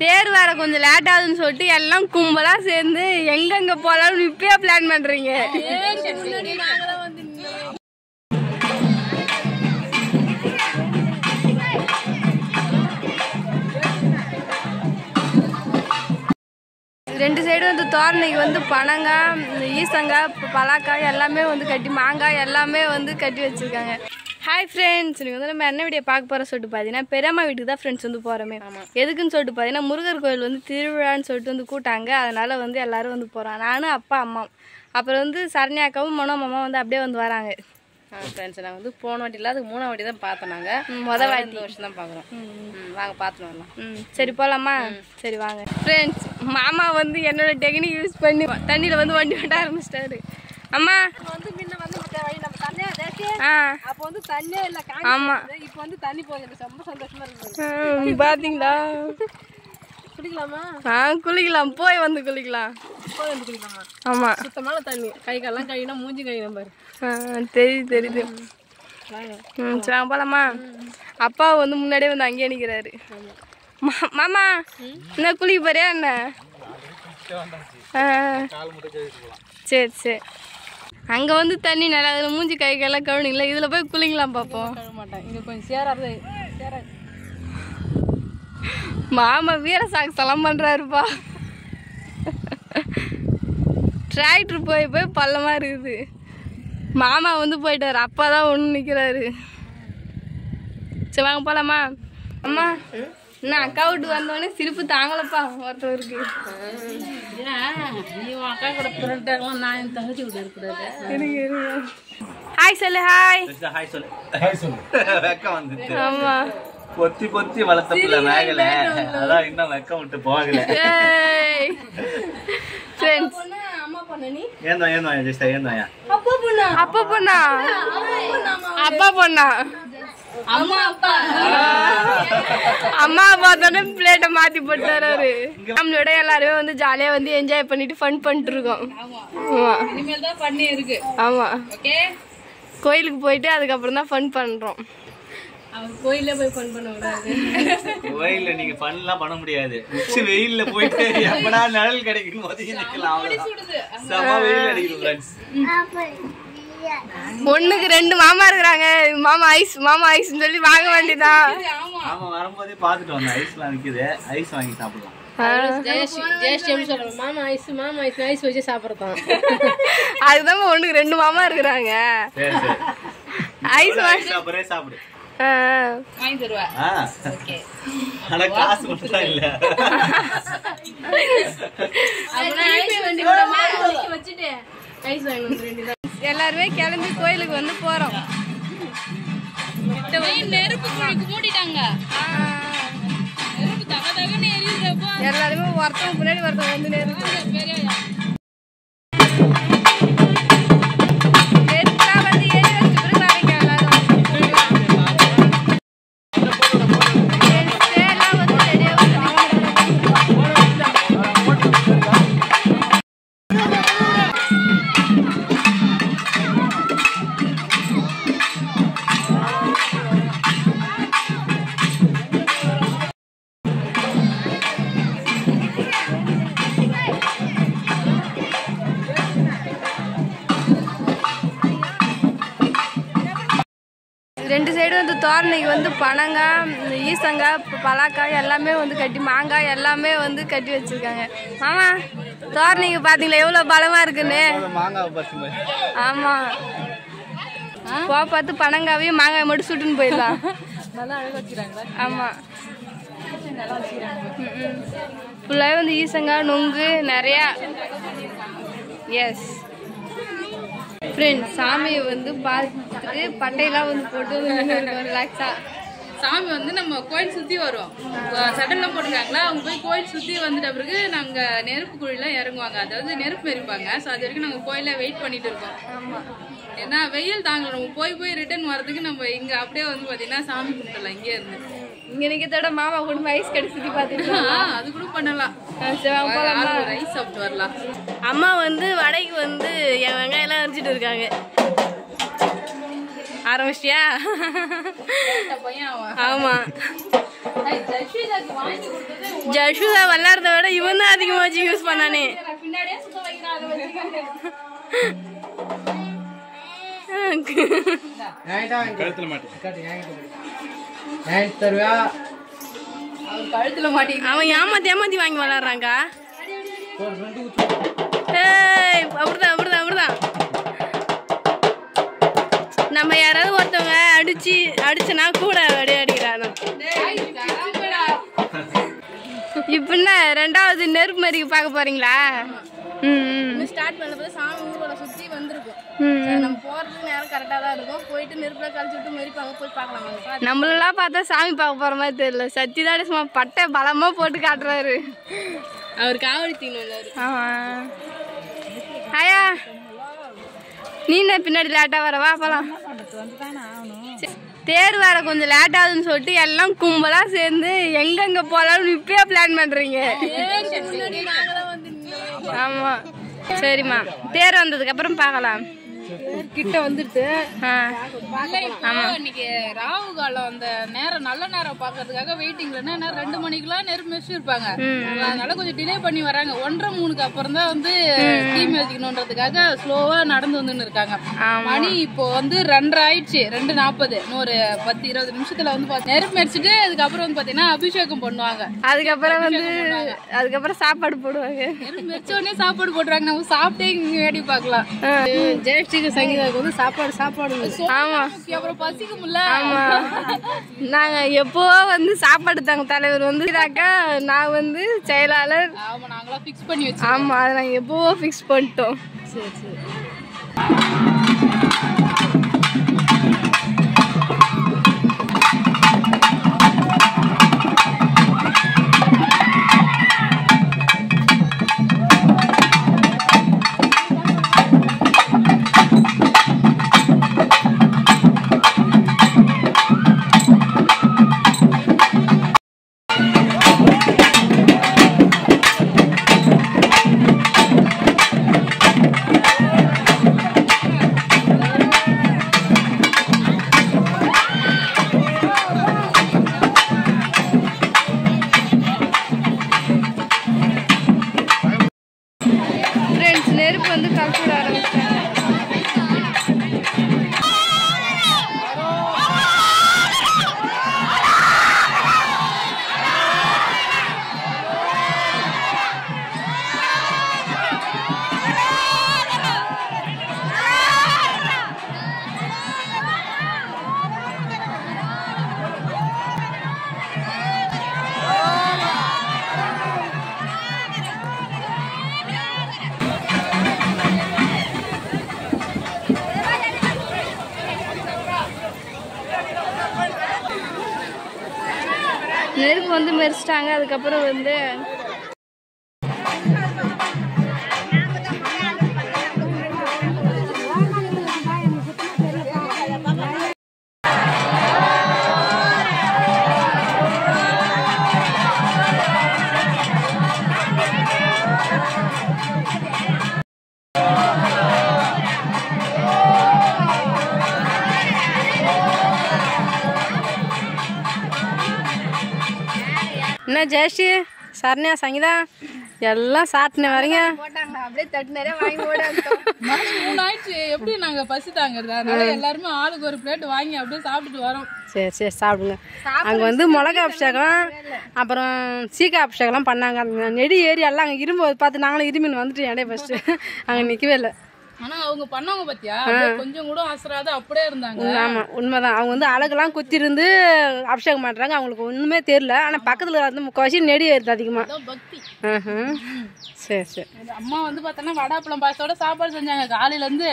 தேர் வர கொஞ்சம் லேட் ஆகுதுன்னு சொல்லிட்டு எல்லாம் கும்பலா சேர்ந்து எங்கெங்க போலாம்னு இப்பயே பிளான் பண்றீங்க. ரெண்டு சைடு வந்து தோரணைக்கு வந்து பனங்காய், ஈசங்காய், பலாக்காய் எல்லாமே வந்து கட்டி, மாங்காய் எல்லாமே வந்து கட்டி வச்சிருக்காங்க. ஹாய் ஃப்ரெண்ட்ஸ், இன்னைக்கு வந்து நம்ம என்ன வீடியோ பார்க்க போகிறோம் சொல்லிட்டு பார்த்தீங்கன்னா, பெரியம்மா வீட்டுக்கு தான் ஃப்ரெண்ட்ஸ் வந்து போகிறோமே. எதுக்குன்னு சொல்லிட்டு பார்த்தீங்கன்னா, முருகர் கோயில் வந்து திருவிழான்னு சொல்லிட்டு வந்து கூட்டாங்க. அதனால் வந்து எல்லோரும் வந்து போகிறோம். நானும் அப்பா அம்மா, அப்புறம் வந்து சரண்யாக்காவும் மனோமாமா வந்து அப்படியே வந்து வராங்க. ஃப்ரெண்ட்ஸ் நாங்கள் வந்து போன வாட்டி இல்லை, அதுக்கு 3ஆம் வாட்டி தான் பார்த்தோம். நாங்கள் மொதல் வாட்டி வருஷம் தான் பார்க்குறோம். வாங்க பார்த்துட்டு வரலாம். சரி போகலாமா? சரி வாங்க. ஃப்ரெண்ட்ஸ், மாமா வந்து என்னோட டெக்னிக் யூஸ் பண்ணி தண்ணியில் வந்து வண்டி ஓட்ட ஆரம்பிச்சிட்டாரு. அம்மா வந்து முன்ன வந்து வழி நம்ம தண்ணியா தேசி அப்போ வந்து தண்ணியே இல்லை. ஆமாம், இப்போ வந்து தண்ணி போகுது. ரொம்ப சந்தோஷமா இருக்கு. பார்த்தீங்களா? குளிக்கலாமா? குளிக்கலாம். போய் வந்து குளிக்கலாம். போய் வந்து குளிக்கலாமா? ஆமாம், சுத்தமான தண்ணி. கை காலெல்லாம் கழுவினா மூஞ்சி கழுவினா பாரு. தெரியுது. சரி போலாமா? அப்பா வந்து முன்னாடியே வந்து அங்கேயே நிற்கிறாரு. மாமா என்ன குளிக்க போறியா என்ன? சரி அங்கே வந்து தண்ணி நல்லா அதில் மூஞ்சி கை கையெல்லாம் கழுவுனீங்களா? இதில் போய் குளிக்கலாம் பார்ப்போம். கழுவ மாட்டேன், இங்கே கொஞ்சம் சேராது. மாமா வீர சாகசெல்லாம் பண்ணுறாருப்பா. டிராக்டர் போய் பள்ளமா இருக்குது. மாமா வந்து போயிட்டாரு, அப்பா தான் ஒன்று நிற்கிறாரு. சரி வாங்க போகலாமா? அம்மா என்ன அக்கா வீட்டுக்கு வந்தோடனே சிரிப்பு தாங்கலப்பா ஒருத்தவருக்கு. நீ அக்கா கூட பிறந்தாங்களாம், நான் என் தங்கச்சி விட்டு இருக்கக்கூடாது. ஹாய் சொல்லு. ஹாய் சொல்லு. வெக்கம் வந்துட்டு. ஆமா, பொத்தி வளர்த்தப்பல மேகல, அதான் இன்னும் வெக்கம் விட்டு போகல. ஃப்ரெண்ட்ஸ், அம்மா பொண்ணு நீ ஏந்தோயா ஜெஸ்டா ஏந்தோயா. அப்பா பொண்ணா அம்மா பார்த்தோன்னே பிளேட்டை மாத்தி போட்டாரு அவரு. நம்மளோட எல்லாருமே வந்து ஜாலியா வந்து என்ஜாய் பண்ணிட்டு ஃபன் பண்ணிட்டு இருக்கோம். இனிமேல் தான் பண்ணி இருக்கு. ஆமா, ஓகே. கோயிலுக்கு போயிட்டு அதுக்கப்புறம் தான் ஃபன் பண்றோம். அவர் கோயிலே போய் ஃபன் பண்ண விடாது. கோயில்ல நீங்க ஃபன்லாம் பண்ண முடியாது. உச்சி வெயில்ல போயிட்டு எப்படா நிழல் கிடைக்கும் ஒதுங்கி நிக்கலாம். செம வெயில் அடிக்குது ஃப்ரெண்ட்ஸ். ஒண்ணுக்கு 2 மாமா இருக்கிறாங்க. மாமா ஐஸ்ன்னு சொல்லி வாங்க வேண்டியதான். ஆமா, வரும்போதே பாத்துட்டு வந்தோம். ஐஸ்லாம் விக்குது, ஐஸ் வாங்கி சாப்பிடலாம். மாமா ஐஸ் வச்சு சாப்பிடறோம். அதுதான் ஒண்ணுக்கு 2 மாமா இருக்கிறாங்க. ஐஸ் வாங்கி அப்புறே சாப்பிடு. வாங்கி தருவா. ஆனா காசு மட்டும் தான் இல்ல. வச்சுட்டு ஐஸ் வாங்கி வந்து வேண்டியதான். எல்லாருமே கிளம்பி கோயிலுக்கு வந்து போறோம். நெருப்பு மூடிட்டாங்க. எல்லாருமே ஒருத்தவங்க முன்னாடி ஒருத்தவங்க வந்து நெருப்பு ரெண்டு சைடு வந்து தோரணைக்கு வந்து பனங்காய், ஈசங்காய், பலாக்காய் எல்லாமே வந்து கட்டி, மாங்காய் எல்லாமே வந்து கட்டி வச்சிருக்காங்க. மாமா தோரணைக்கு பாத்தீங்களா எவ்வளவு பலமா இருக்குன்னு? ஆமா, பார்த்து பனங்காவையும் மாங்காய் மட்டும் சுட்டுன்னு போயிடலாம். ஆமா, ஃபுல்லாகவே வந்து ஈசங்காய், நொங்கு நிறையா. எஸ் ஃப்ரெண்ட்ஸ், சாமியை வந்து பார்த்துட்டு பட்டையெல்லாம் வந்து போட்டு ரிலாக்ஸா. சாமி வந்து நம்ம கோயில் சுற்றி வரும். சடன்லாம் போட்டுருக்காங்களா, அவங்க போய் கோயில் சுற்றி வந்துட்ட பிறகு நாங்கள் நெருப்பு குழிலாம் இறங்குவாங்க. அதாவது நெருப்பு எரிப்பாங்க. ஸோ அது வரைக்கும் நாங்கள் கோயிலில் வெயிட் பண்ணிட்டு இருக்கோம். ஆமாம், ஏன்னா வெயில் தாங்கல, நம்ம போய் ரிட்டர்ன் வரதுக்கு நம்ம இங்கே அப்படியே வந்து பார்த்தீங்கன்னா சாமி கும்பிடலாம். இங்கே இருந்து இங்கே நிற்கிறதோட மாமா கூட ஐஸ் கடை சுற்றி பார்த்துட்டு அது கூட பண்ணலாம். ரைஸ் சாப்பிட்டு வரலாம். அம்மா வந்து வடைக்கு வந்து என் வெங்காயம்லாம் அரைச்சிட்டு இருக்காங்க. ஆரம்பிச்சிட்டியா? பையன் ஆமா, ஜஷ்விதா விளையாடுறத விட இவன் தான் அதிகமா வச்சு யூஸ் பண்ணானே. அவன் ஏமாத்தி ஏமாத்தி வாங்கி விளையாடுறாங்க. அப்படிதான் அப்படிதான் அப்படிதான். நம்ம யாராவது ஒருத்தவங்க அடிச்சுனா கூட அடிக்கிறாங்க. இப்ப என்ன ரெண்டாவது நெருப்பு மாதிரி பார்க்க போறீங்களா? ஸ்டார்ட் பண்ணப்போ சாமி ஊர்வல சுத்தி வந்திருக்கும். நம்ம போறதுக்கு நேரம் கரெக்டா தான் இருக்கும். போயிட்டு நெருப்புல கழிச்சு விட்டு மெரிப்பாங்க, போய் பார்க்கலாம். நம்மளெல்லாம் பார்த்தா சாமி பார்க்க போற மாதிரி தெரியல. சத்தியதாடி சும்மா பட்டை பலமா போட்டு காட்டுறாரு. அவர் காவடி தீனு. ஆமா ஆயா, நீ என்ன பின்னாடி லேட்டா வரவா? போலாம். தேர் வேற கொஞ்சம் லேட் ஆகுதுன்னு சொல்லிட்டு எல்லாம் கும்பலா சேர்ந்து எங்கெங்க போலாம்னு இப்பயே பிளான் பண்றீங்க. ஆமா சரிம்மா, தேர் வந்ததுக்கு அப்புறம் பார்க்கலாம். கிட்ட வந்துட்டு இன்னைக்கு ராகு காலம் அந்த நேரம் நல்ல நேரம் பாக்குறதுக்காக வெயிட்டிங்ல 2 மணிக்கெல்லாம் நெருப்பு மெச்சு இருப்பாங்க. அதனால கொஞ்சம் டிலே பண்ணி வராங்க. 1:30-3க்கு அப்புறம் தான் வந்து டீ மேய்க்கணும்ன்றதுக்காக ஸ்லோவா நடந்து வந்துன்னு இருக்காங்க. மணி இப்போ வந்து 2:30 ஆயிடுச்சு. 2:40. இன்னொரு 10-20 நிமிஷத்துல வந்து நெருப்பு மெரிச்சிட்டு அதுக்கப்புறம் வந்து பாத்தீங்கன்னா அபிஷேகம் பண்ணுவாங்க. அதுக்கப்புறம் சாப்பாடு போடுவாங்க. நெருப்பு மெரிச்ச உடனே சாப்பாடு போடுறாங்க. நம்ம சாப்பிட்டே இங்க வேடி பார்க்கலாம். ஜெயஸ்ரீ சங்கீதாவுக்கு வந்து சாப்பாடு. ஆமா, அப்புறம் பசிக்கும்ல. ஆமா, நாங்க எப்போ வந்து சாப்பாடு தாங்க தலைவர் வந்து நான் வந்து செயலாளர். ஆமா, நாங்களாம் ஃபிக்ஸ் பண்ணி வச்சோம். ஆமா, அதை நாங்க எப்பவோ ஃபிக்ஸ் பண்ணிட்டோம். சரி சரி. நெருப்பு வந்து கல்ச்சர் ஆரம்பிச்சாங்க. நெருப்பு வந்து மெரிச்சிட்டாங்க. அதுக்கப்புறம் வந்து என்ன ஜெயஸ்ரீ, சரண்யா, சங்கீதா எல்லாம் சாட்டின வரீங்க. அப்படியே தட்டு நிறைய வாங்கி ஆயிடுச்சு. எப்படி நாங்க பசி தாங்கிறது? அதனால எல்லாருமே ஆளுக்கு ஒரு பிளேட் வாங்கி அப்படியே சாப்பிட்டுட்டு வரோம். சரி சரி, சாப்பிடுங்க. அங்கே வந்து மிளகா அபிஷேகம், அப்புறம் சீக்கா அபிஷேகம்லாம் பண்ணாங்க. நெடி ஏறி எல்லாம் அங்கே இரும்பு பார்த்து நாங்களும் இருமின்னு வந்துட்டு இடையே ஃபஸ்ட்டு அங்கே நிற்கவே இல்லை. ஆனா அவங்க பண்ணவங்க பத்தியா கொஞ்சம் கூட அசராத அப்படியே இருந்தாங்க. ஆமா, உண்மைதான். அவங்க வந்து அழகெல்லாம் குத்தி இருந்து அபிஷேகம் பண்றாங்க. அவங்களுக்கு ஒண்ணுமே தெரியல. ஆனா பக்கத்துல வந்து முக்கால்வாசி நெடி ஏறுது அதிகமா. பக்தி. சரி சரி. அம்மா வந்து பார்த்தோன்னா வடாப்பழம் பாயசத்தோட சாப்பாடு செஞ்சாங்க காலையில இருந்து.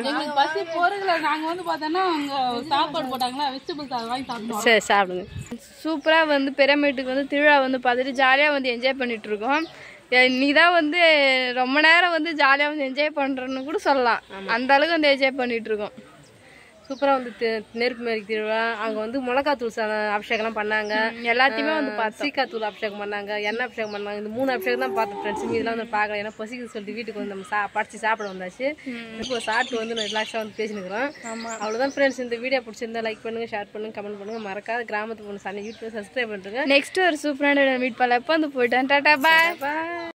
எங்களுக்கு பசி போறதுல நாங்க வந்து பார்த்தோன்னா அவங்க சாப்பாடு போட்டாங்களா, வெஜிடபிள்ஸ் அதை வாங்கி சாப்பிடுவோம். சரி, சாப்பிடுங்க. சூப்பரா வந்து பிரமிட்டுக்கு வந்து திருவிழா வந்து பார்த்துட்டு ஜாலியா வந்து என்ஜாய் பண்ணிட்டு இருக்கோம். நீ தான் வந்து ரொம்ப நேரம் வந்து ஜாலியாக வந்து என்ஜாய் பண்ணுறன்னு கூட சொல்லலாம். அந்த அளவுக்கு வந்து என்ஜாய் பண்ணிட்டு இருக்கோம். சூப்பராக வந்து நெருப்பு மாரி திருவிழா. அங்கே வந்து மிளகாத்தூள் அபிஷேகம்லாம் பண்ணாங்க. எல்லாத்தையுமே வந்து பார்த்தோம். சீக்காத்தூள் அபிஷேகம் பண்ணாங்க, எண்ணெய் அபிஷேகம் பண்ணாங்க. இந்த 3 அபிஷேகம் தான் பார்த்தோம் ஃப்ரெண்ட்ஸ். இதெல்லாம் வந்து பார்க்கல, ஏன்னா பசிக்குது சொல்லிட்டு வீட்டுக்கு வந்து நம்ம படிச்சு சாப்பிட வந்தாச்சு. இப்போ சாப்பிட்டு வந்து ரிலாக்ஸாக வந்து பேசினுக்கிறோம். அவ்வளோதான் ஃப்ரெண்ட்ஸ். இந்த வீடியோ பிடிச்சிருந்தா லைக் பண்ணுங்க, ஷேர் பண்ணுங்க, கமெண்ட் பண்ணுங்க. மறக்காத கிராமத்து பொண்ணு சண்டை யூடியூப் சப்ஸ்கிரைப் பண்ணுறேங்க. நெக்ஸ்ட் ஒரு சூப்பரான மீட் பண்ணல. எப்போ வந்து போயிட்டேன். டாடா பாய்.